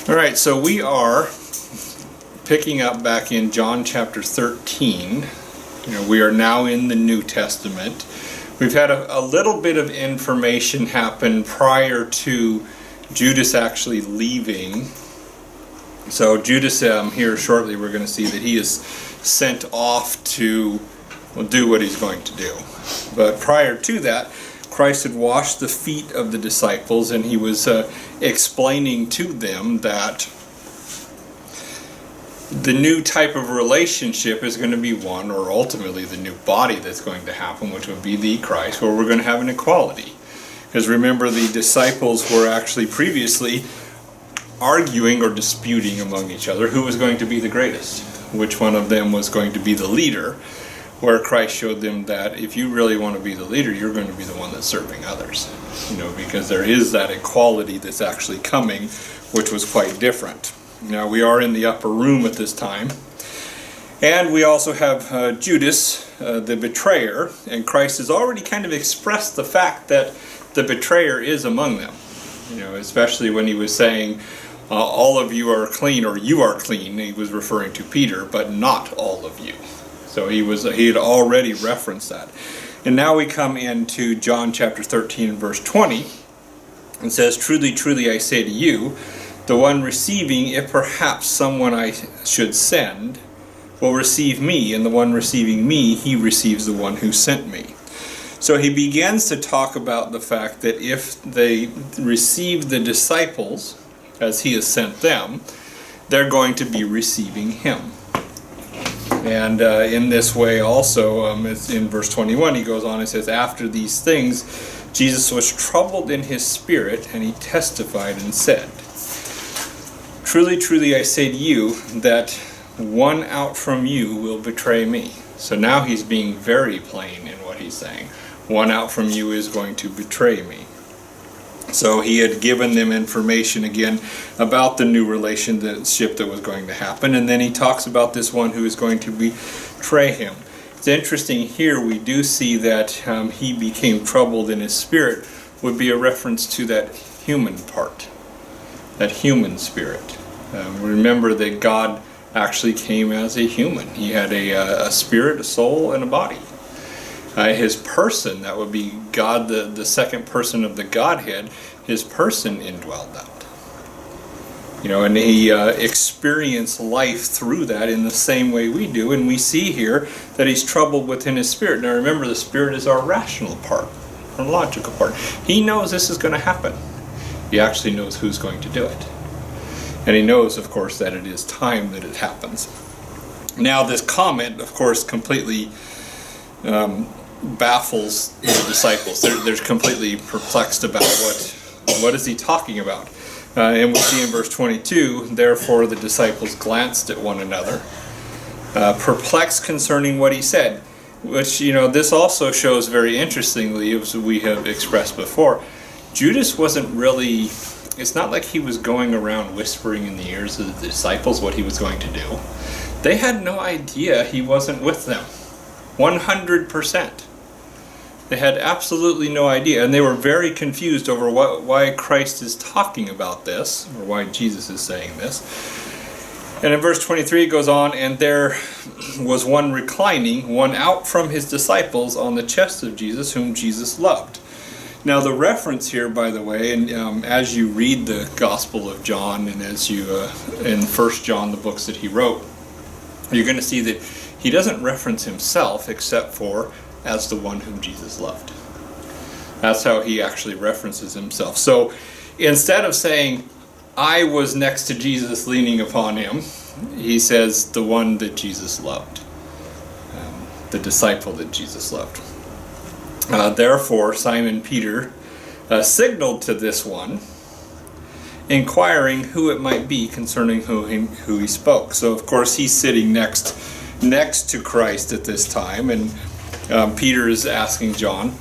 All right, so we are picking up back in John chapter 13. We are now in the New Testament. We've had a little bit of information happen prior to Judas actually leaving. So Judas, here shortly, we're going to see that he is sent off to do what he's going to do. But prior to that, Christ had washed the feet of the disciples, and he was explaining to them that the new type of relationship is going to be one, or ultimately the new body that's going to happen, which would be the Christ, where we're going to have an equality. Because remember, the disciples were actually previously arguing or disputing among each other who was going to be the greatest, which one of them was going to be the leader, where Christ showed them that if you really want to be the leader, you're going to be the one that's serving others. Because there is that equality that's actually coming, which was quite different. Now, we are in the upper room at this time, and we also have Judas, the betrayer, and Christ has already kind of expressed the fact that the betrayer is among them. Especially when he was saying, all of you are clean, or you are clean. He was referring to Peter, but not all of you. So he had already referenced that. And now we come into John chapter 13 and verse 20. It says, "Truly, truly, I say to you, the one receiving, if perhaps someone I should send, will receive me, and the one receiving me, he receives the one who sent me." So he begins to talk about the fact that if they receive the disciples, as he has sent them, they're going to be receiving him. And in this way also, it's in verse 21, he goes on and says, "After these things, Jesus was troubled in his spirit, and he testified and said, 'Truly, truly, I say to you, that one out from you will betray me.'" So now he's being very plain in what he's saying. One out from you is going to betray me. So he had given them information again about the new relationship that was going to happen, and then he talks about this one who is going to betray him. It's interesting here, we do see that he became troubled in his spirit would be a reference to that human part, that human spirit. Remember that God actually came as a human. He had a spirit, a soul, and a body. His person, that would be God, the second person of the Godhead, his person indwelled that. And he experienced life through that in the same way we do, and we see here that he's troubled within his spirit. Now remember, the spirit is our rational part, our logical part. He knows this is going to happen. He actually knows who's going to do it. And he knows, of course, that it is time that it happens. Now this comment, of course, completely baffles the disciples. They're completely perplexed about what is he talking about. And we see in verse 22, "Therefore the disciples glanced at one another, perplexed concerning what he said." Which, this also shows very interestingly, as we have expressed before, Judas wasn't really, it's not like he was going around whispering in the ears of the disciples what he was going to do. They had no idea he wasn't with them. 100%. They had absolutely no idea, and they were very confused over why Christ is talking about this, or why Jesus is saying this. And in verse 23 it goes on, "And there was one reclining, one out from his disciples, on the chest of Jesus, whom Jesus loved." Now the reference here, by the way, and as you read the Gospel of John, and as you in 1 John, the books that he wrote, you're going to see that he doesn't reference himself except for as the one whom Jesus loved. That's how he actually references himself. So instead of saying, "I was next to Jesus leaning upon him," he says, "the one that Jesus loved," the disciple that Jesus loved. Therefore Simon Peter signaled to this one, inquiring who it might be concerning who he spoke. So of course he's sitting next to Christ at this time, and Peter is asking John,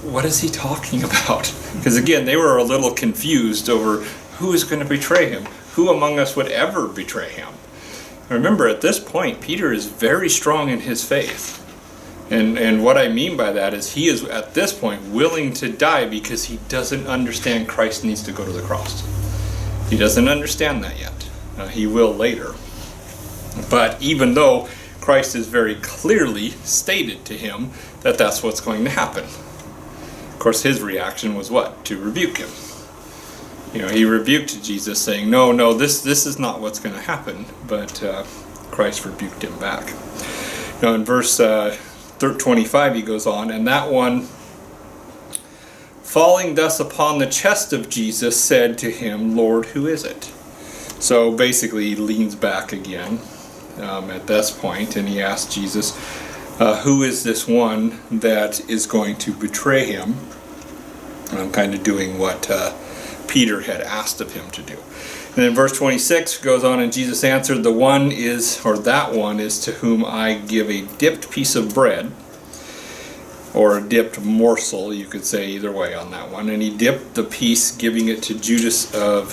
what is he talking about? Because again, they were a little confused over who is going to betray him. Who among us would ever betray him? Remember, at this point, Peter is very strong in his faith. And what I mean by that is he is, at this point, willing to die because he doesn't understand Christ needs to go to the cross. He doesn't understand that yet. He will later. But even though Christ has very clearly stated to him that that's what's going to happen. Of course, his reaction was what? To rebuke him. He rebuked Jesus, saying, no, this is not what's going to happen. But Christ rebuked him back. Now in verse 25 he goes on, and that one, falling thus upon the chest of Jesus, said to him, Lord, who is it? So basically he leans back again at this point, and he asks Jesus, who is this one that is going to betray him? Kind of doing what Peter had asked of him to do. And then verse 26 goes on, and Jesus answered, that one is to whom I give a dipped piece of bread, or a dipped morsel, you could say either way on that one. And he dipped the piece, giving it to Judas of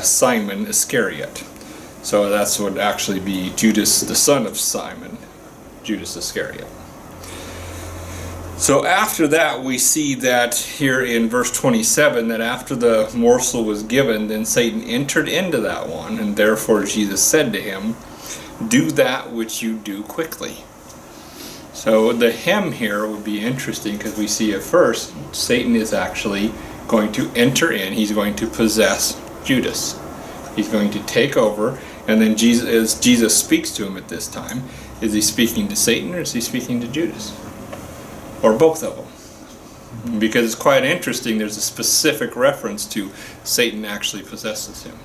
Simon Iscariot. So that's would actually be Judas, the son of Simon, Judas Iscariot. So after that, we see that here in verse 27, that after the morsel was given, then Satan entered into that one, and therefore Jesus said to him, do that which you do quickly. So the him here would be interesting, because we see at first Satan is actually going to enter in. He's going to possess Judas. He's going to take over, and then as Jesus speaks to him at this time, is he speaking to Satan or is he speaking to Judas? Or both of them. Because it's quite interesting, there's a specific reference to Satan actually possesses him.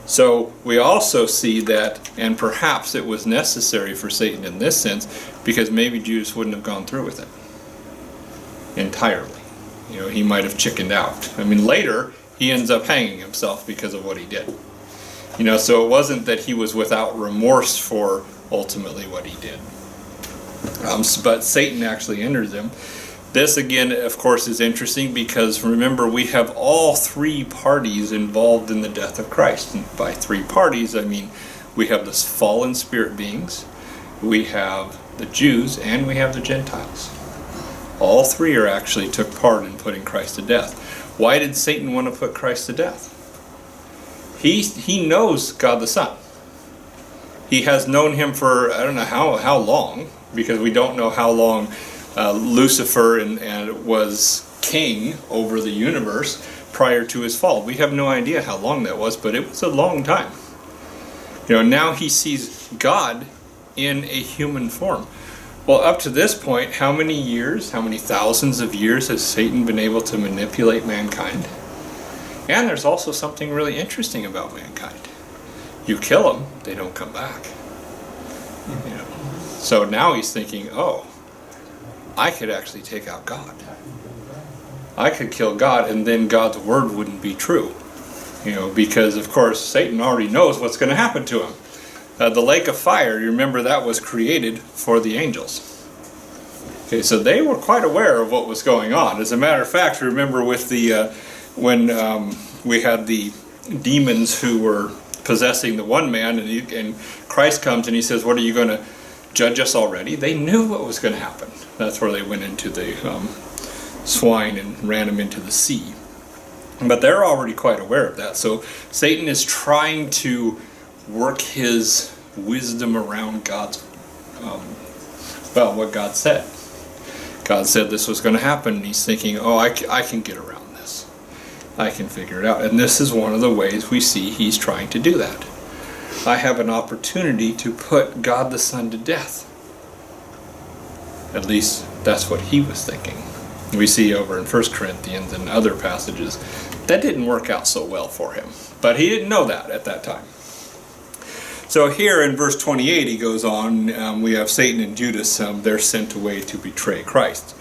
So we also see that, and perhaps it was necessary for Satan in this sense, because maybe Judas wouldn't have gone through with it entirely. He might have chickened out. Later he ends up hanging himself because of what he did. So it wasn't that he was without remorse for ultimately what he did. But Satan actually enters him. This again, of course, is interesting because remember, we have all three parties involved in the death of Christ. And by three parties, I mean we have the fallen spirit beings, we have the Jews, and we have the Gentiles. All three actually took part in putting Christ to death. Why did Satan want to put Christ to death? He knows God the Son. He has known him for I don't know how long, because we don't know how long Lucifer and was king over the universe prior to his fall. We have no idea how long that was, but it was a long time. Now he sees God in a human form. Well, up to this point, how many years, how many thousands of years has Satan been able to manipulate mankind? And there's also something really interesting about mankind. You kill them, they don't come back. So now he's thinking, I could actually take out God. I could kill God, and then God's word wouldn't be true. Because of course Satan already knows what's going to happen to him. The lake of fire, you remember that was created for the angels. Okay, so they were quite aware of what was going on. As a matter of fact, remember with the when we had the demons who were possessing the one man, and Christ comes and he says, what are you going to judge us already? They knew what was going to happen. That's where they went into the swine and ran them into the sea. But they're already quite aware of that. So Satan is trying to work his wisdom around God's, what God said. God said this was going to happen, and he's thinking, I can get around this. I can figure it out. And this is one of the ways we see he's trying to do that. I have an opportunity to put God the Son to death. At least that's what he was thinking. We see over in 1 Corinthians and other passages that didn't work out so well for him. But he didn't know that at that time. So here in verse 28 he goes on, we have Satan and Judas, they're sent away to betray Christ.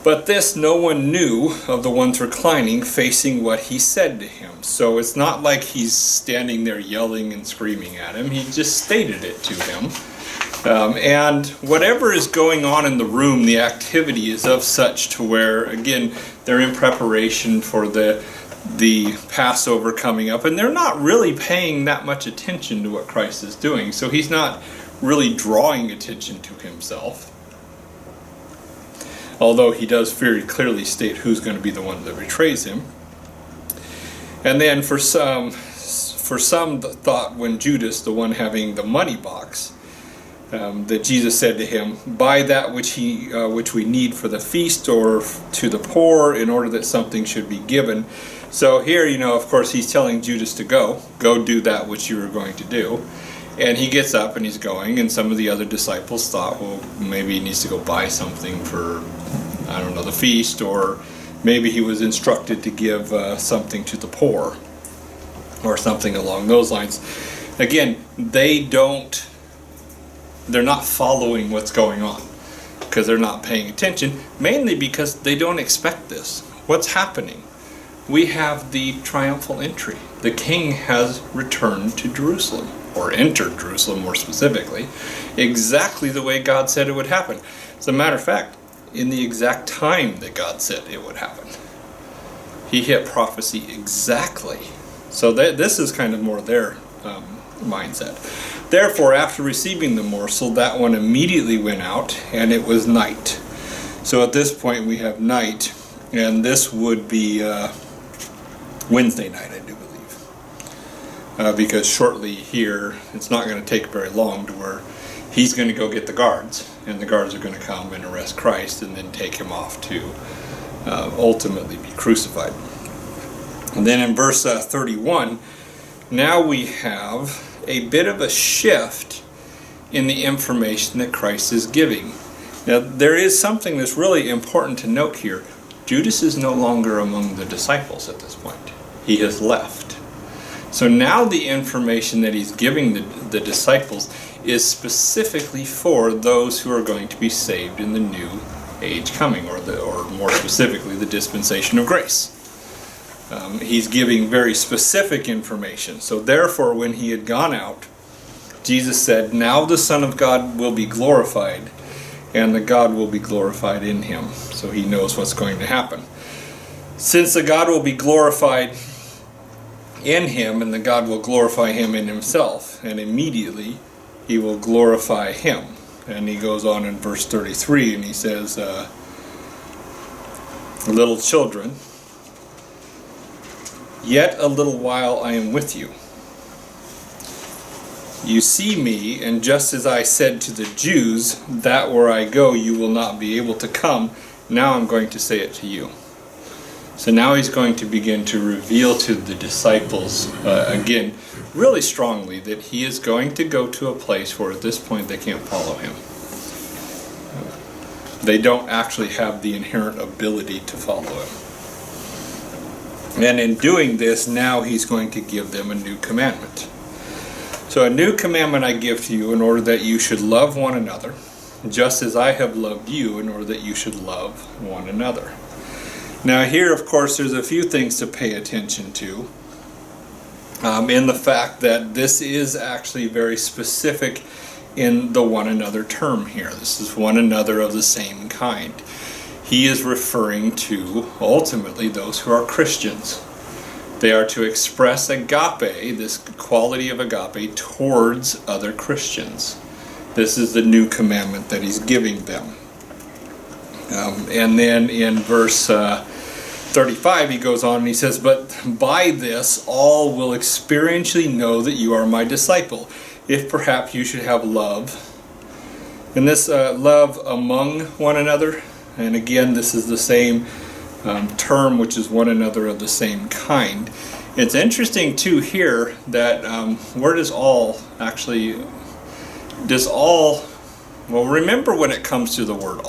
But this no one knew of the ones reclining, facing what he said to him. So it's not like he's standing there yelling and screaming at him. He just stated it to him. And whatever is going on in the room, the activity is of such to where, again, they're in preparation for the Passover coming up, and they're not really paying that much attention to what Christ is doing. So he's not really drawing attention to himself. Although he does very clearly state who's going to be the one that betrays him. And then for some thought when Judas, the one having the money box, that Jesus said to him, buy that which we need for the feast or to the poor, in order that something should be given. So here, of course, he's telling Judas to go do that which you were going to do. And he gets up and he's going, and some of the other disciples thought, well, maybe he needs to go buy something for, I don't know, the feast, or maybe he was instructed to give something to the poor, or something along those lines. Again, they're not following what's going on, because they're not paying attention, mainly because they don't expect this. What's happening? We have the triumphal entry. The king has returned to Jerusalem, or entered Jerusalem more specifically, exactly the way God said it would happen. As a matter of fact, in the exact time that God said it would happen. He hit prophecy exactly. So this is kind of more their mindset. Therefore, after receiving the morsel, that one immediately went out, and it was night. So at this point we have night, and this would be Wednesday night, I do believe. Because shortly here, it's not going to take very long to where he's going to go get the guards, and the guards are going to come and arrest Christ and then take him off to ultimately be crucified. And then in verse 31, now we have a bit of a shift in the information that Christ is giving. Now, there is something that's really important to note here. Judas is no longer among the disciples at this point. He has left. So now the information that he's giving the disciples is specifically for those who are going to be saved in the new age coming, or more specifically, the dispensation of grace. He's giving very specific information. So therefore, when he had gone out, Jesus said, now the Son of God will be glorified, and the God will be glorified in him. So he knows what's going to happen. Since the God will be glorified in him, and the God will glorify him in himself, and immediately he will glorify him. And he goes on in verse 33, and he says, little children, yet a little while I am with you. You see me, and just as I said to the Jews, that where I go you will not be able to come, now I'm going to say it to you. So now he's going to begin to reveal to the disciples, again, really strongly, that he is going to go to a place where at this point they can't follow him. They don't actually have the inherent ability to follow him. And in doing this, now he's going to give them a new commandment. So a new commandment I give to you, in order that you should love one another, just as I have loved you, in order that you should love one another. Now here, of course, there's a few things to pay attention to, in the fact that this is actually very specific in the one another term here. This is one another of the same kind. He is referring to, ultimately, those who are Christians. They are to express agape, this quality of agape, towards other Christians. This is the new commandment that he's giving them. And then in verse 35 he goes on and he says, but by this all will experientially know that you are my disciple, if perhaps you should have love. And this love among one another, and again this is the same term, which is one another of the same kind. It's interesting too here that where does all actually, well, remember when it comes to the word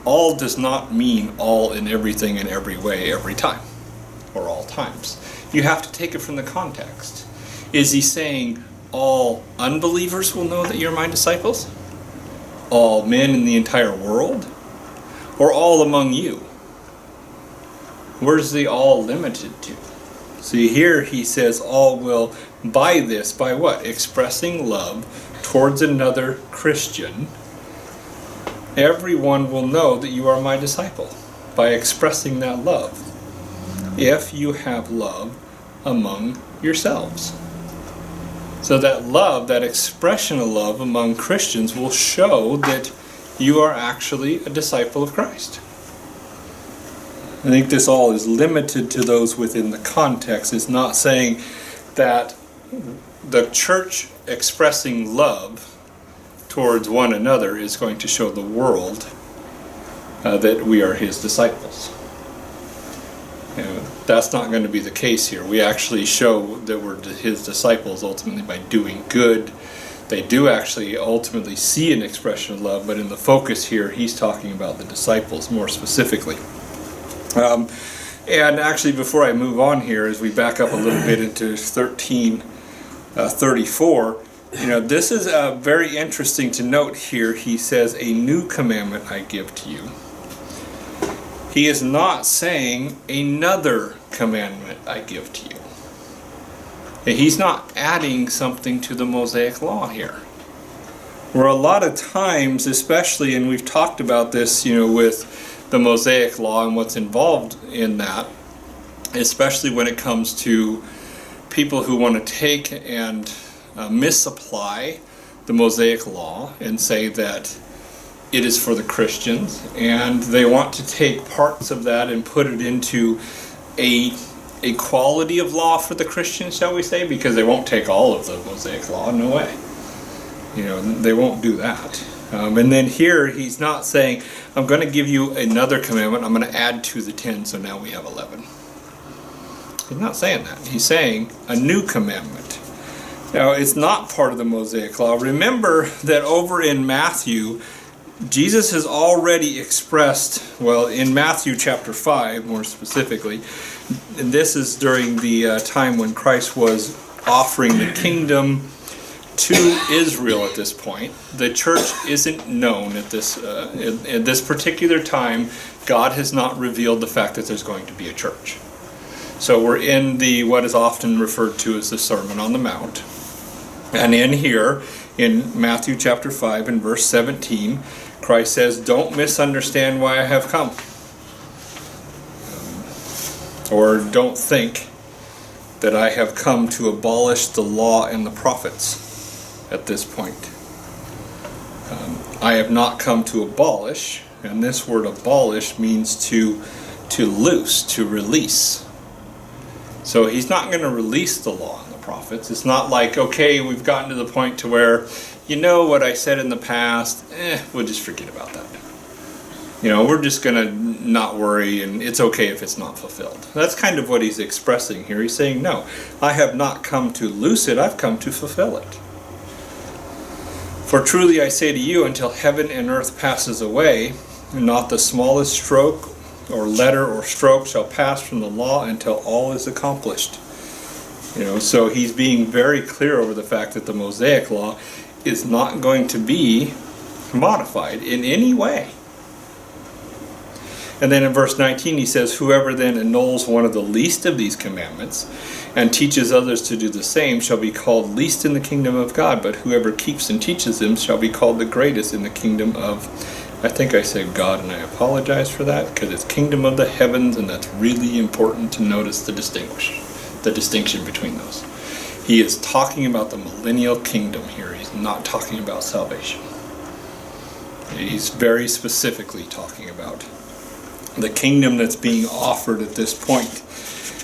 all does not mean all in everything in every way every time, or all times. You have to take it from the context. Is he saying all unbelievers will know that you're my disciples? All men in the entire world? Or all among you? Where's the all limited to? See, here he says all will, by this, by what? Expressing love towards another Christian. Everyone will know that you are my disciple by expressing that love, if you have love among yourselves. So that love, that expression of love among Christians, will show that you are actually a disciple of Christ. I think this all is limited to those within the context. It's not saying that the church expressing love towards one another is going to show the world that we are his disciples. That's not going to be the case here. We actually show that we're his disciples ultimately by doing good. They do actually ultimately see an expression of love, but in the focus here, he's talking about the disciples more specifically. And actually, before I move on here, as we back up a little bit into 13:34, this is very interesting to note here. He says, "A new commandment I give to you." He is not saying another commandment I give to you. He's not adding something to the Mosaic law here. Where a lot of times, especially, and we've talked about this, with the Mosaic law and what's involved in that, especially when it comes to people who want to take and misapply the Mosaic law and say that it is for the Christians, and they want to take parts of that and put it into a quality of law for the Christians, shall we say, because they won't take all of the Mosaic law. No way. They won't do that. And then here he's not saying, I'm going to give you another commandment, I'm going to add to the 10, so now we have 11. He's not saying that. He's saying a new commandment. Now, it's not part of the Mosaic law. Remember that over in Matthew, Jesus has already expressed, in Matthew chapter 5 more specifically, and this is during the time when Christ was offering the kingdom to Israel at this point. The church isn't known at this particular time. God has not revealed the fact that there's going to be a church. So we're in what is often referred to as the Sermon on the Mount. And in here, in Matthew chapter 5 and verse 17, Christ says, "Don't misunderstand why I have come." Or don't think that I have come to abolish the law and the prophets at this point. I have not come to abolish, and this word abolish means to loose, to release. So he's not going to release the law and the prophets. It's not like, okay, we've gotten to the point to where, what I said in the past, we'll just forget about that. We're just going to not worry, and it's okay if it's not fulfilled. That's kind of what he's expressing here. He's saying, no, I have not come to loose it, I've come to fulfill it. "For truly I say to you, until heaven and earth passes away, not the smallest stroke or letter or stroke shall pass from the law until all is accomplished." So he's being very clear over the fact that the Mosaic law is not going to be modified in any way. And then in verse 19 he says, "Whoever then annuls one of the least of these commandments and teaches others to do the same shall be called least in the kingdom of God, but whoever keeps and teaches them shall be called the greatest in the kingdom of," I think I said God, and I apologize for that, because it's kingdom of the heavens, and that's really important to notice the distinction between those. He is talking about the millennial kingdom here. He's not talking about salvation. He's very specifically talking about the kingdom that's being offered at this point.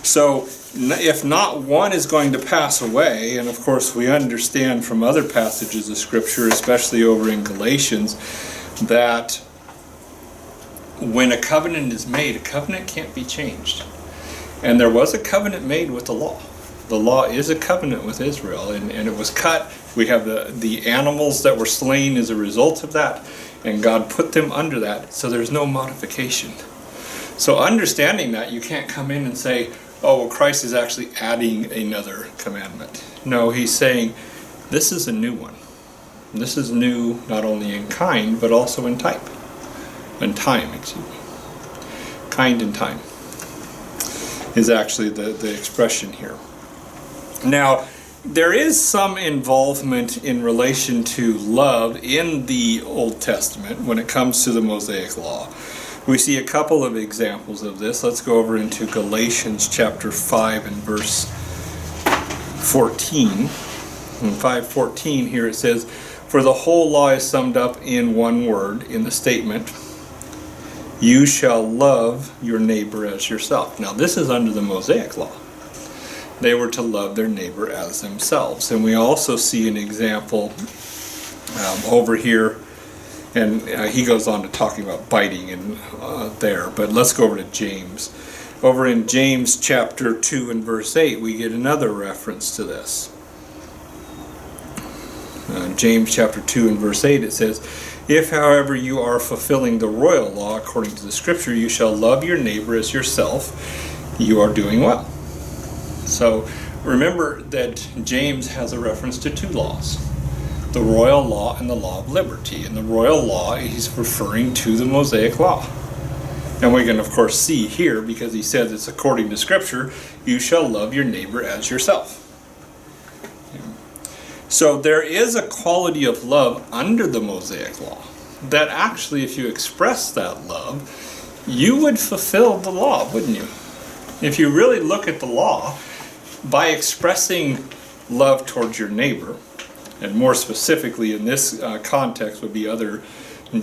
So if not one is going to pass away, and of course we understand from other passages of Scripture, especially over in Galatians, that when a covenant is made, a covenant can't be changed. And there was a covenant made with the law. The law is a covenant with Israel, and it was cut. We have the animals that were slain as a result of that, and God put them under that, so there's no modification. So understanding that, you can't come in and say, oh, well, Christ is actually adding another commandment. No, he's saying, this is a new one. This is new not only in kind, but also in type. In time, excuse me. Kind and time is actually the expression here. Now, there is some involvement in relation to love in the Old Testament when it comes to the Mosaic Law. We see a couple of examples of this. Let's go over into Galatians chapter 5 and verse 14. In 5:14 here it says, "For the whole law is summed up in one word, in the statement, You shall love your neighbor as yourself. Now this is under the Mosaic law. They were to love their neighbor as themselves. And we also see an example over here, and he goes on to talking about biting and there, but let's go over to James. Over in James chapter 2 and verse 8, we get another reference to this. James chapter 2 and verse 8, it says, if, however, you are fulfilling the royal law according to the scripture, you shall love your neighbor as yourself, you are doing well. So remember that James has a reference to two laws, the royal law and the law of liberty. And the royal law, he's referring to the Mosaic law. And we can of course see here, because he says it's according to scripture, you shall love your neighbor as yourself. So there is a quality of love under the Mosaic law that actually, if you express that love, you would fulfill the law, wouldn't you? If you really look at the law, by expressing love towards your neighbor, and more specifically in this context would be other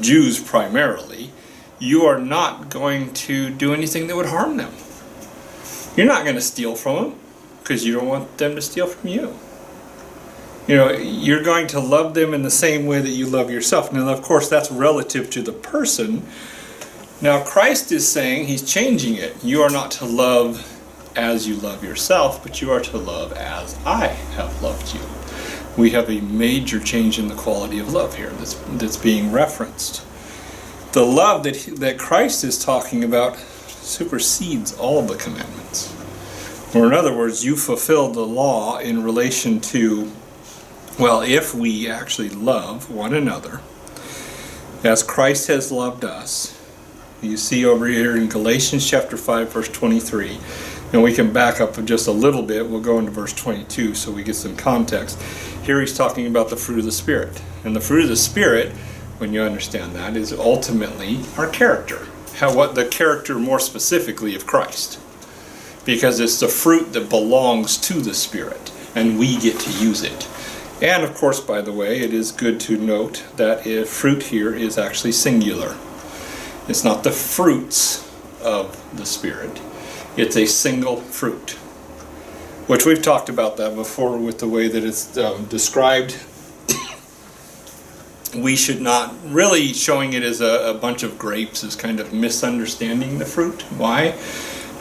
Jews primarily, you are not going to do anything that would harm them. You're not going to steal from them because you don't want them to steal from you. You know, you're going to love them in the same way that you love yourself. Now, of course, that's relative to the person. Now, Christ is saying, he's changing it. You are not to love as you love yourself, but you are to love as I have loved you. We have a major change in the quality of love here that's being referenced. The love that Christ is talking about supersedes all of the commandments. Or in other words, you fulfill the law in relation to, well, if we actually love one another as Christ has loved us. You see over here in Galatians chapter 5 verse 23, and we can back up just a little bit. We'll go into verse 22 so we get some context. Here he's talking about the fruit of the Spirit. And the fruit of the Spirit, when you understand that, is ultimately our character. What the character more specifically of Christ. Because it's the fruit that belongs to the Spirit, and we get to use it. And of course, by the way, it is good to note that fruit here is actually singular. It's not the fruits of the Spirit. It's a single fruit, which we've talked about that before with the way that it's described. We should not really showing it as a bunch of grapes is kind of misunderstanding the fruit. Why?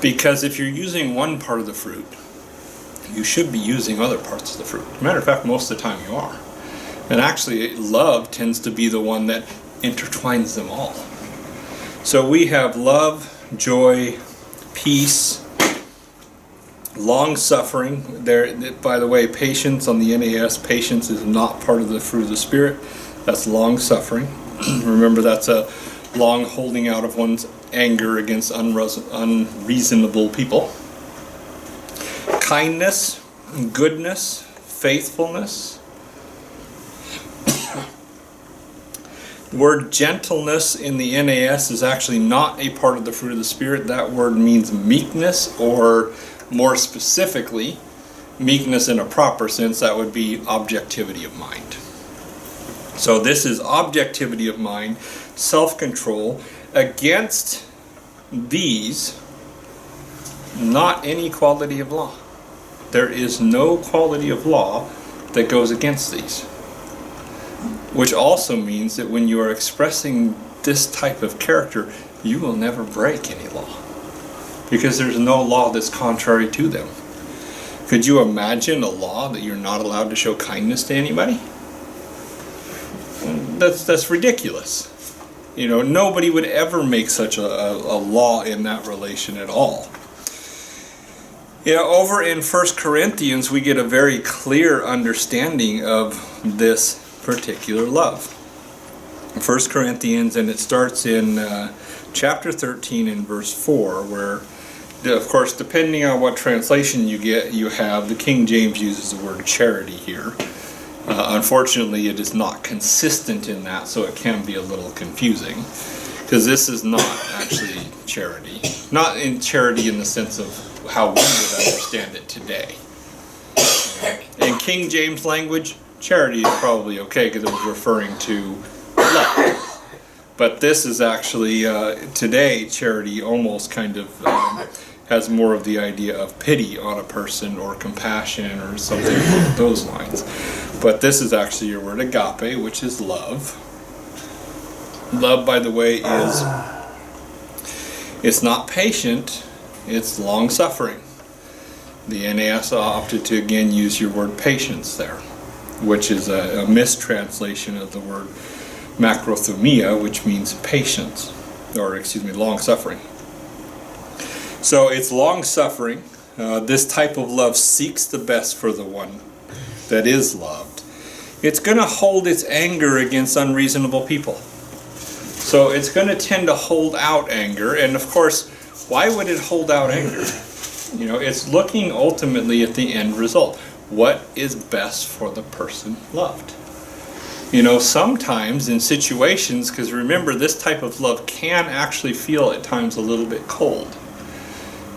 Because if you're using one part of the fruit, you should be using other parts of the fruit. As a matter of fact, most of the time you are. And actually, love tends to be the one that intertwines them all. So we have love, joy, peace, long-suffering. There, by the way, patience on the NAS, patience is not part of the fruit of the Spirit. That's long-suffering. Remember, that's a long holding out of one's anger against unreasonable people. Kindness, goodness, faithfulness. The word gentleness in the NAS is actually not a part of the fruit of the Spirit. That word means meekness, or more specifically, meekness in a proper sense, that would be objectivity of mind. So this is objectivity of mind, self-control. Against these, not any quality of law. There is no quality of law that goes against these. Which also means that when you are expressing this type of character, you will never break any law. Because there's no law that's contrary to them. Could you imagine a law that you're not allowed to show kindness to anybody? That's ridiculous. You know, nobody would ever make such a law in that relation at all. You know, over in 1 Corinthians, we get a very clear understanding of this particular love. 1 Corinthians, and it starts in chapter 13 and verse 4, where, of course, depending on what translation you get, you have, the King James uses the word charity here. Unfortunately, it is not consistent in that, so it can be a little confusing, because this is not actually charity. Not in charity in the sense of how we would understand it today. In King James language, charity is probably okay because it was referring to love. But this is actually, today, charity almost kind of has more of the idea of pity on a person or compassion or something along those lines. But this is actually your word agape, which is love. Love, by the way, is, it's not patient, it's long-suffering. The NAS opted to again use your word patience there, which is a mistranslation of the word macrothumia, which means patience, or excuse me, long-suffering. So it's long-suffering. This type of love seeks the best for the one that is loved. It's going to hold its anger against unreasonable people. So it's going to tend to hold out anger, and of course, why would it hold out anger? You know, it's looking ultimately at the end result. What is best for the person loved? You know, sometimes in situations, because remember, this type of love can actually feel at times a little bit cold.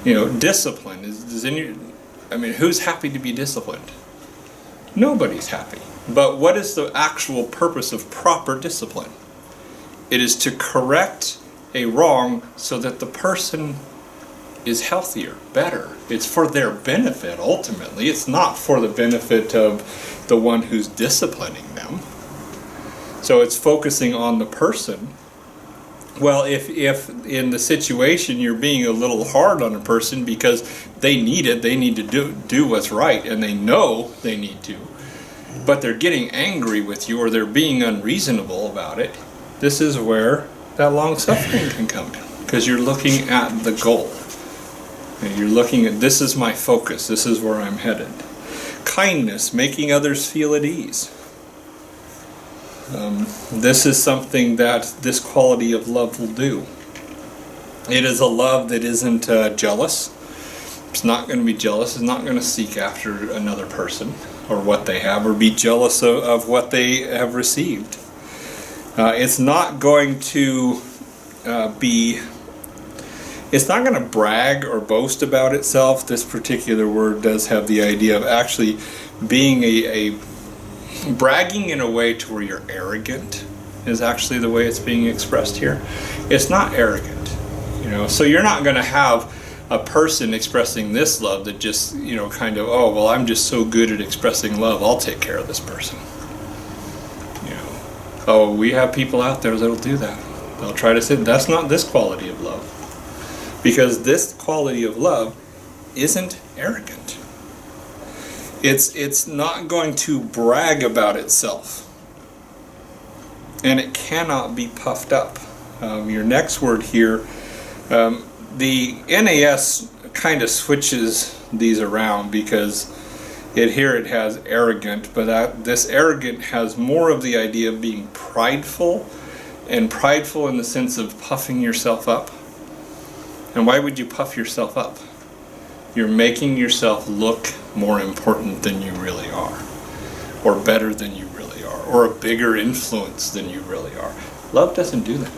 You know, discipline who's happy to be disciplined? Nobody's happy. But what is the actual purpose of proper discipline? It is to correct a wrong so that the person is healthier, better. It's for their benefit ultimately. It's not for the benefit of the one who's disciplining them. So it's focusing on the person. Well, if in the situation you're being a little hard on a person because they need it, they need to do what's right, and they know they need to, but they're getting angry with you or they're being unreasonable about it, this is where that long suffering can come in, because you're looking at the goal. And you're looking at, this is my focus, this is where I'm headed. Kindness, making others feel at ease. This is something that this quality of love will do. It is a love that isn't jealous. It's not going to be jealous. It's not going to seek after another person or what they have, or be jealous of what they have received. It's not going to it's not going to brag or boast about itself. This particular word does have the idea of actually being a bragging in a way to where you're arrogant, is actually the way it's being expressed here. It's not arrogant, you know. So you're not going to have a person expressing this love that just, you know, kind of, oh, well, I'm just so good at expressing love, I'll take care of this person. You know, oh, we have people out there that'll do that. They'll try to say, that's not this quality of love. Because this quality of love isn't arrogant. It's not going to brag about itself. And it cannot be puffed up. Your next word here, the NAS kind of switches these around, because it has arrogant, but this arrogant has more of the idea of being prideful, and prideful in the sense of puffing yourself up. And why would you puff yourself up? You're making yourself look more important than you really are, or better than you really are, or a bigger influence than you really are. Love doesn't do that.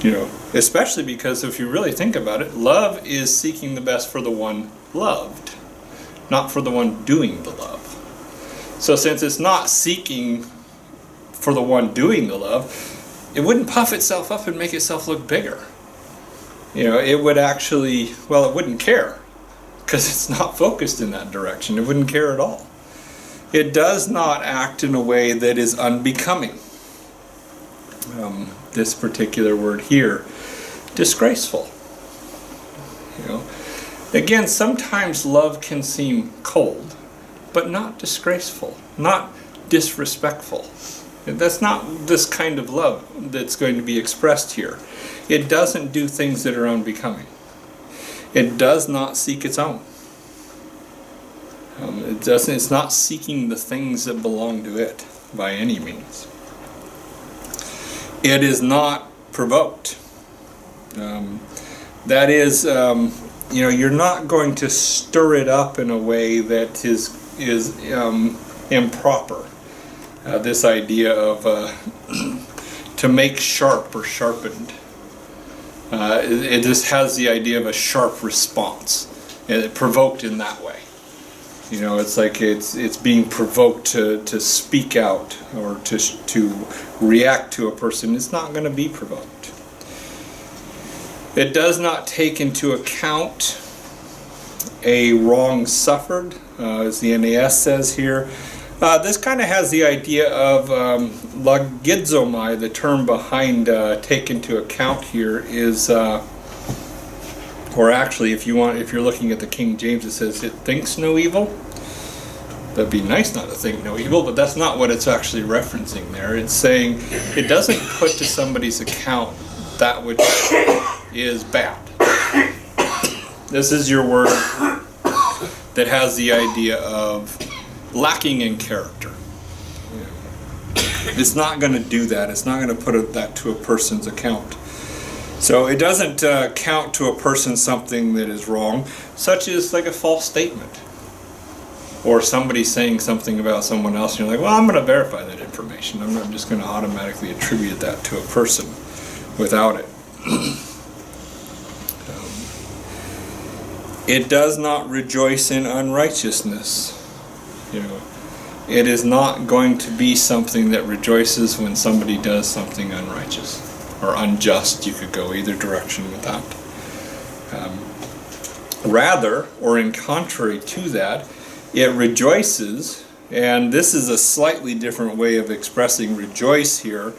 You know, especially because if you really think about it, love is seeking the best for the one loved, not for the one doing the love. So since it's not seeking for the one doing the love, it wouldn't puff itself up and make itself look bigger. You know, it would actually, well, it wouldn't care, because it's not focused in that direction. It wouldn't care at all. It does not act in a way that is unbecoming. This particular word here, disgraceful. You know, again, sometimes love can seem cold, but not disgraceful, not disrespectful. That's not this kind of love that's going to be expressed here. It doesn't do things that are unbecoming. It does not seek its own. It's not seeking the things that belong to it by any means. It is not provoked. That is, you know, you're not going to stir it up in a way that is improper. This idea of to make sharp or sharpened. It just has the idea of a sharp response, provoked in that way. You know, it's like it's being provoked to speak out or to react to a person. It's not going to be provoked. It does not take into account a wrong suffered, as the NAS says here. This kind of has the idea of logizomai. The term behind take into account here is, or actually, if you're looking at the King James, it says it thinks no evil. That'd be nice not to think no evil, but that's not what it's actually referencing there. It's saying it doesn't put to somebody's account that which is bad. This is your word that has the idea of lacking in character. It's not going to do that. It's not going to put that to a person's account. So it doesn't count to a person something that is wrong, such as like a false statement. Or somebody saying something about someone else, and you're like, well, I'm going to verify that information. I'm not just going to automatically attribute that to a person without it. It does not rejoice in unrighteousness. You know, it is not going to be something that rejoices when somebody does something unrighteous or unjust. You could go either direction with that. Rather, or in contrary to that, it rejoices, and this is a slightly different way of expressing rejoice here,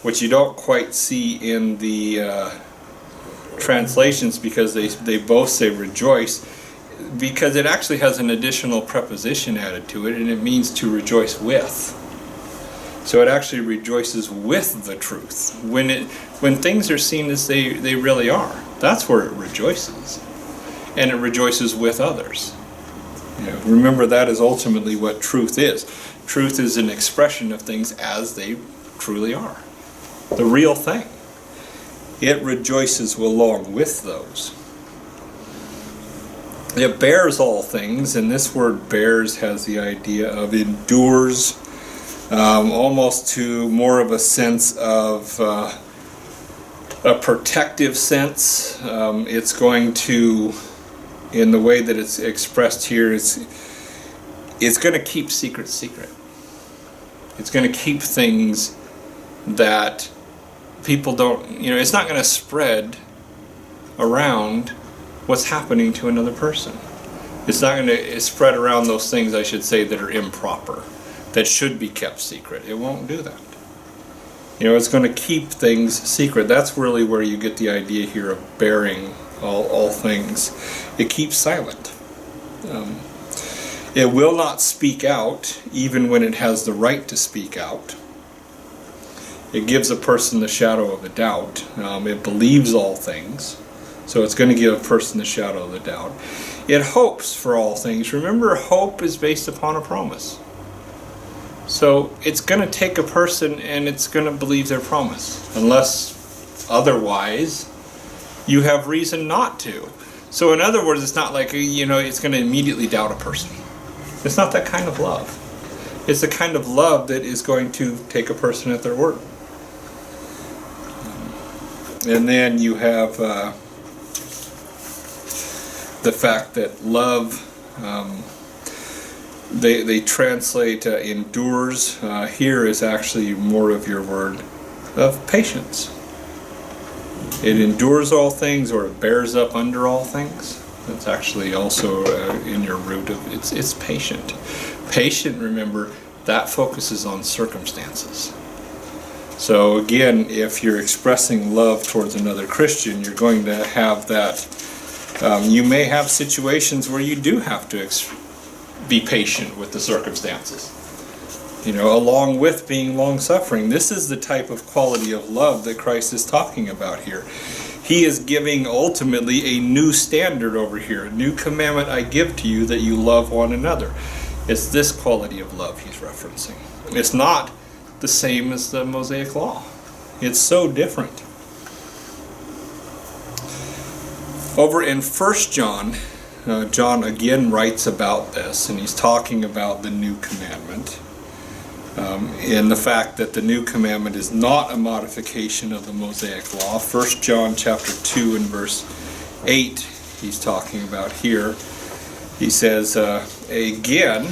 which you don't quite see in the translations, because they both say rejoice, because it actually has an additional preposition added to it, and it means to rejoice with. So it actually rejoices with the truth. When things are seen as they really are, that's where it rejoices. And it rejoices with others. You know, remember, that is ultimately what truth is. Truth is an expression of things as they truly are. The real thing. It rejoices along with those. It bears all things, and this word bears has the idea of endures, almost to more of a sense of a protective sense. It's going to, in the way that it's expressed here, it's going to keep secret. It's going to keep things that people don't, you know, it's not going to spread around what's happening to another person. It's not going to spread around those things, I should say, that are improper, that should be kept secret. It won't do that. You know, it's going to keep things secret. That's really where you get the idea here of bearing all things. It keeps silent. It will not speak out, even when it has the right to speak out. It gives a person the shadow of a doubt. It believes all things, so it's going to give a person the shadow of the doubt. It hopes for all things. Remember, hope is based upon a promise. So it's going to take a person and it's going to believe their promise, unless otherwise you have reason not to. So in other words, it's not like, you know, it's going to immediately doubt a person. It's not that kind of love. It's the kind of love that is going to take a person at their word. And then you have the fact that love, they translate endures. Here is actually more of your word of patience. It endures all things, or it bears up under all things. That's actually also in your root of it's patient. Patient, remember, that focuses on circumstances. So again, if you're expressing love towards another Christian, you're going to have that. You may have situations where you do have to be patient with the circumstances. You know, along with being long-suffering. This is the type of quality of love that Christ is talking about here. He is giving ultimately a new standard over here. A new commandment I give to you, that you love one another. It's this quality of love he's referencing. It's not the same as the Mosaic Law. It's so different. Over in 1 John, John again writes about this, and he's talking about the new commandment. In the fact that the new commandment is not a modification of the Mosaic Law. 1 John chapter 2 and verse 8 he's talking about here. He says, again,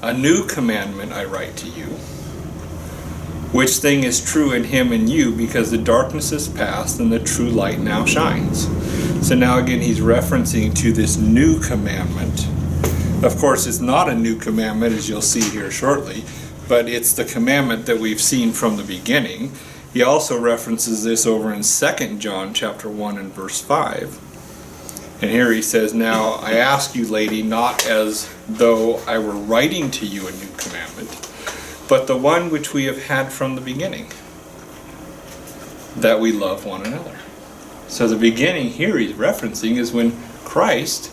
a new commandment I write to you, which thing is true in him and you, because the darkness is past and the true light now shines. So now again he's referencing to this new commandment. Of course, it's not a new commandment, as you'll see here shortly, but it's the commandment that we've seen from the beginning. He also references this over in 2 John chapter 1 and verse 5. And here he says, now I ask you, lady, not as though I were writing to you a new commandment, but the one which we have had from the beginning, that we love one another. So the beginning here he's referencing is when Christ,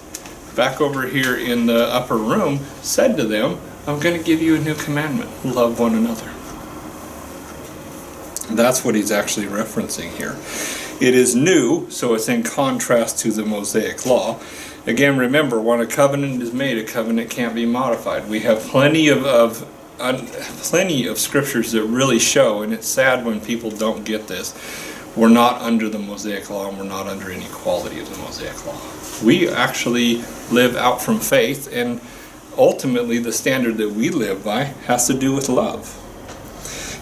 back over here in the upper room, said to them, I'm going to give you a new commandment, love one another. That's what he's actually referencing here. It is new, so it's in contrast to the Mosaic law. Again, remember, when a covenant is made, a covenant can't be modified. We have plenty of scriptures that really show, and it's sad when people don't get this, we're not under the Mosaic law and we're not under any quality of the Mosaic law. We actually live out from faith, and ultimately the standard that we live by has to do with love.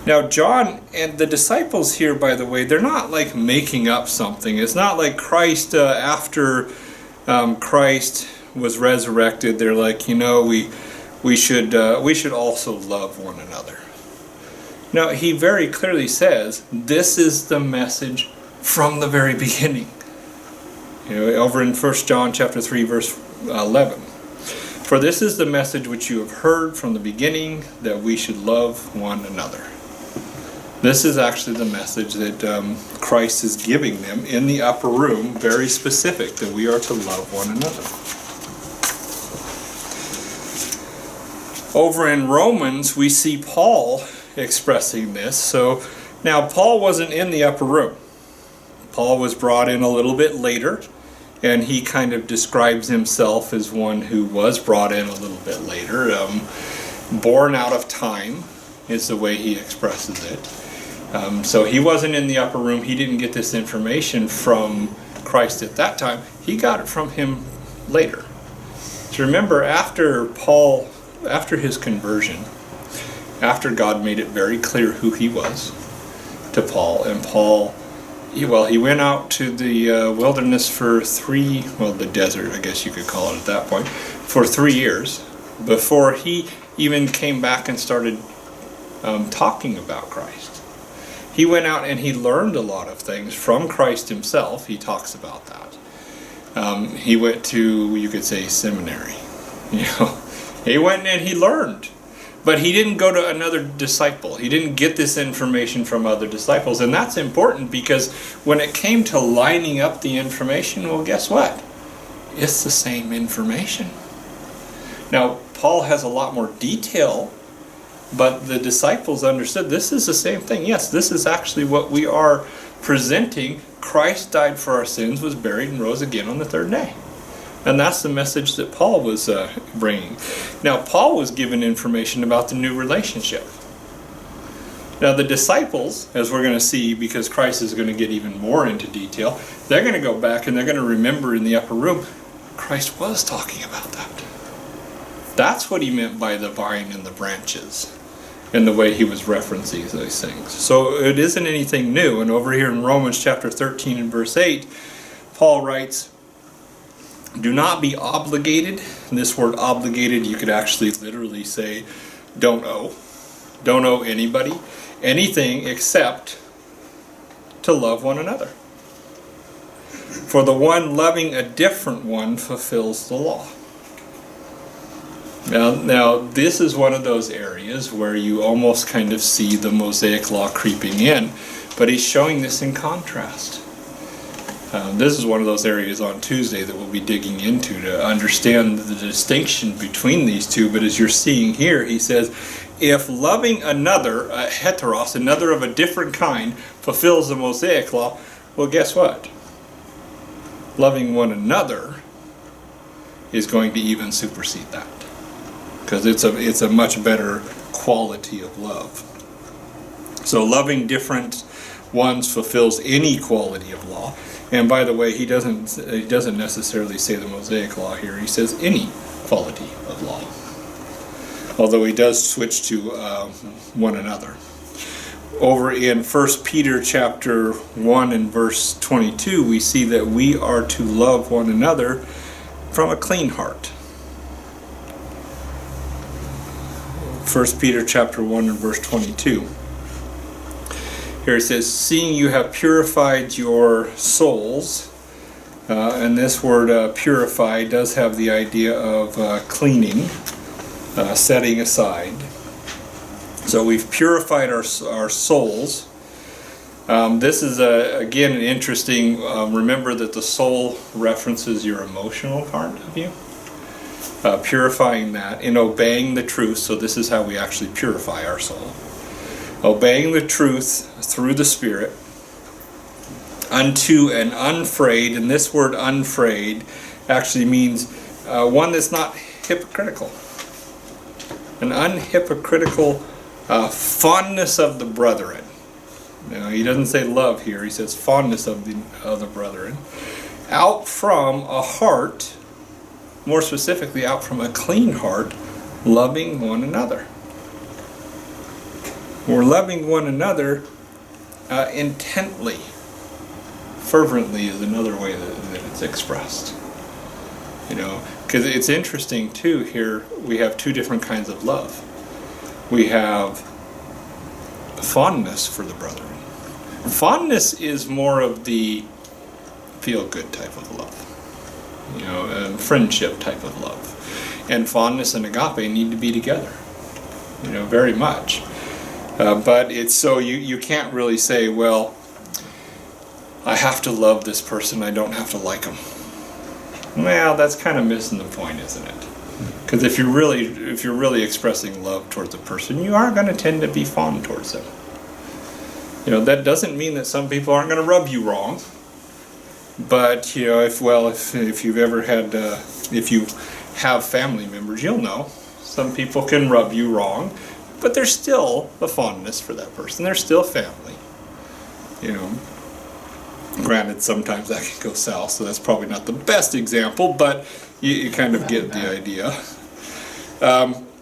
Now John and the disciples here, by the way, they're not like making up something. It's not like Christ, after Christ was resurrected, they're like, we should also love one another. Now he very clearly says this is the message from the very beginning. Over in 1 John chapter 3 verse 11. For this is the message which you have heard from the beginning, that we should love one another. This is actually the message that Christ is giving them in the upper room, very specific, that we are to love one another. Over in Romans, we see Paul expressing this. So now Paul wasn't in the upper room. Paul was brought in a little bit later, and he kind of describes himself as one who was brought in a little bit later. Born out of time is the way he expresses it. So he wasn't in the upper room. He didn't get this information from Christ at that time. He got it from him later. So remember, after his conversion, after God made it very clear who he was to Paul, and Paul, he went out to the wilderness for the desert, I guess you could call it at that point, for 3 years, before he even came back and started talking about Christ. He went out and he learned a lot of things from Christ himself. He talks about that. He went to, you could say, seminary. He went and he learned. But he didn't go to another disciple. He didn't get this information from other disciples. And that's important, because when it came to lining up the information, well, guess what? It's the same information. Now, Paul has a lot more detail, but the disciples understood this is the same thing. Yes, this is actually what we are presenting. Christ died for our sins, was buried, and rose again on the third day. And that's the message that Paul was bringing. Now, Paul was given information about the new relationship. Now, the disciples, as we're going to see, because Christ is going to get even more into detail, they're going to go back and they're going to remember in the upper room, Christ was talking about that. That's what he meant by the vine and the branches, and the way he was referencing those things. So it isn't anything new. And over here in Romans chapter 13 and verse 8, Paul writes, do not be obligated. And this word obligated, you could actually literally say, don't owe. Don't owe anybody anything except to love one another. For the one loving a different one fulfills the law. Now, this is one of those areas where you almost kind of see the Mosaic law creeping in, but he's showing this in contrast. This is one of those areas on Tuesday that we'll be digging into to understand the distinction between these two. But as you're seeing here, he says, if loving another, a heteros, another of a different kind, fulfills the Mosaic law, well, guess what? Loving one another is going to even supersede that, because it's a much better quality of love. So loving different ones fulfills any quality of law. And by the way, he doesn't necessarily say the Mosaic law here. He says any quality of law. Although he does switch to one another. Over in 1 Peter chapter 1 and verse 22, we see that we are to love one another from a clean heart. 1 Peter chapter 1 and verse 22. Here it says, seeing you have purified your souls, and this word purify does have the idea of cleaning, setting aside. So we've purified our souls. This is, again, an interesting, remember that the soul references your emotional part of you. Purifying that in obeying the truth, so this is how we actually purify our soul. Obeying the truth through the Spirit unto an unfrayed, and this word unfrayed actually means one that's not hypocritical. An unhypocritical fondness of the brethren. Now, he doesn't say love here, he says fondness of the brethren. Out from a heart, more specifically out from a clean heart, loving one another. We're loving one another intently. Fervently is another way that it's expressed. You know, because it's interesting too, here we have two different kinds of love. We have fondness for the brethren. Fondness is more of the feel-good type of love. You know, friendship type of love. And fondness and agape need to be together. You know, very much. But it's so you can't really say, well, I have to love this person, I don't have to like them. Well, that's kind of missing the point, isn't it? Because if you're really expressing love towards a person, you are going to tend to be fond towards them. You know, that doesn't mean that some people aren't going to rub you wrong. But you know, if you've ever had, if you have family members, you'll know some people can rub you wrong, but there's still a fondness for that person. They're still family. You know. Granted, sometimes that can go south, so that's probably not the best example, but you kind of get the idea.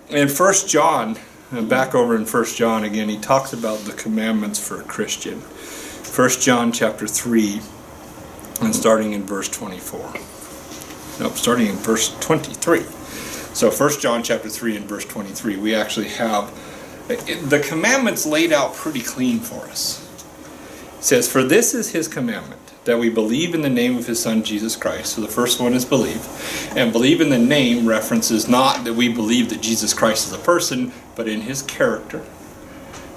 In 1 John, back over in 1 John again, he talks about the commandments for a Christian. 1 John chapter 3, and starting in verse 24. Nope, starting in verse 23. So 1 John chapter 3 and verse 23, we actually have the commandments laid out pretty clean for us. It says, for this is his commandment, that we believe in the name of his Son, Jesus Christ. So the first one is believe. And believe in the name references not that we believe that Jesus Christ is a person, but in his character.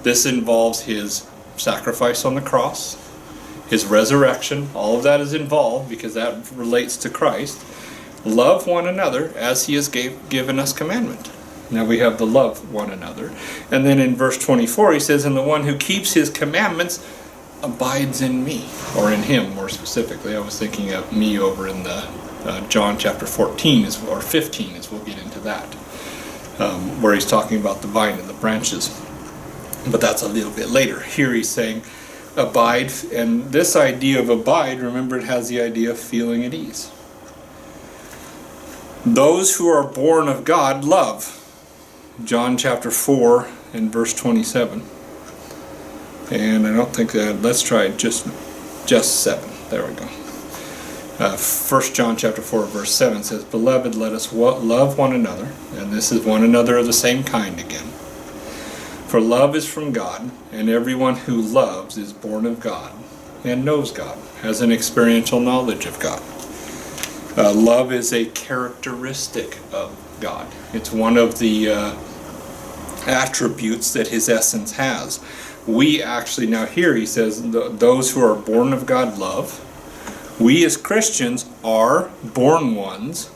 This involves his sacrifice on the cross, his resurrection. All of that is involved because that relates to Christ. Love one another as he has given us commandment. Now we have the love one another. And then in verse 24 he says, and the one who keeps his commandments abides in me, or in him more specifically. I was thinking of me over in the John chapter 14 or 15 as we'll get into that, where he's talking about the vine and the branches, but that's a little bit later. Here he's saying abide, and this idea of abide, remember, it has the idea of feeling at ease. Those who are born of God love. John chapter 4 and verse 27. And I don't think that, let's try just 7. There we go. 1 John chapter 4 verse 7 says, beloved, let us love one another, and this is one another of the same kind again. For love is from God, and everyone who loves is born of God and knows God, has an experiential knowledge of God. Love is a characteristic of God. It's one of the attributes that his essence has. We actually, now here he says, those who are born of God love. We as Christians are born ones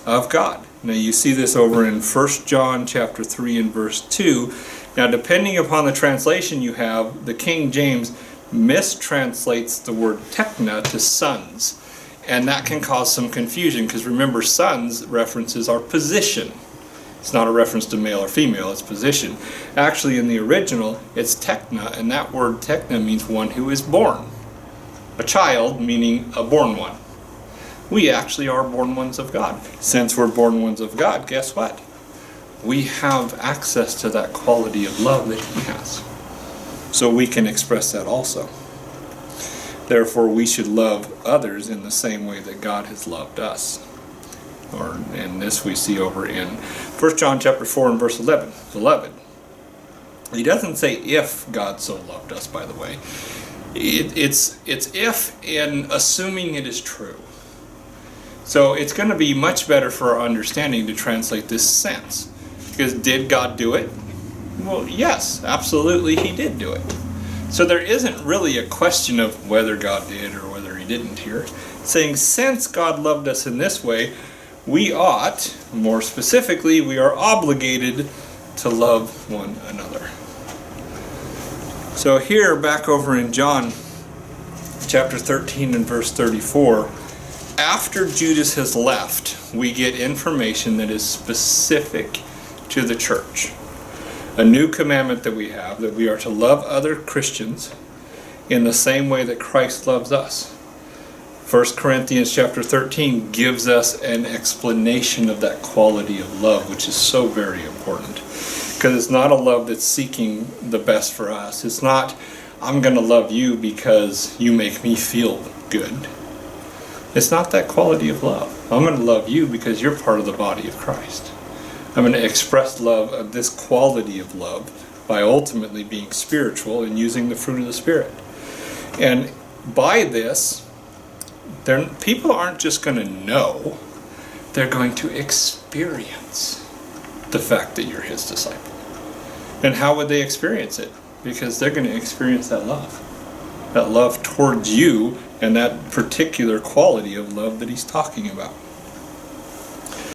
of God. Now you see this over in 1 John chapter 3 and verse 2. Now depending upon the translation you have, the King James mistranslates the word tekna to sons. And that can cause some confusion because remember, sons references our position It's not a reference to male or female, it's position. Actually, in the original, it's tekna, and that word tekna means one who is born. A child, meaning a born one. We actually are born ones of God. Since we're born ones of God, guess what? We have access to that quality of love that He has. So we can express that also. Therefore, we should love others in the same way that God has loved us. And this we see over in 1 John chapter 4 and verse 11. Beloved. He doesn't say if God so loved us, by the way. It's if in assuming it is true. So it's going to be much better for our understanding to translate this sense. Because did God do it? Well, yes, absolutely He did do it. So there isn't really a question of whether God did or whether He didn't here. It's saying since God loved us in this way, we ought, more specifically, we are obligated to love one another. So here, back over in John chapter 13 and verse 34, after Judas has left, we get information that is specific to the church. A new commandment that we have, that we are to love other Christians in the same way that Christ loves us. 1 Corinthians chapter 13 gives us an explanation of that quality of love, which is so very important. Because it's not a love that's seeking the best for us. It's not, I'm going to love you because you make me feel good. It's not that quality of love. I'm going to love you because you're part of the body of Christ. I'm going to express love of this quality of love by ultimately being spiritual and using the fruit of the Spirit. And by this, people aren't just going to know, they're going to experience the fact that you're His disciple. And how would they experience it? Because they're going to experience that love towards you and that particular quality of love that He's talking about.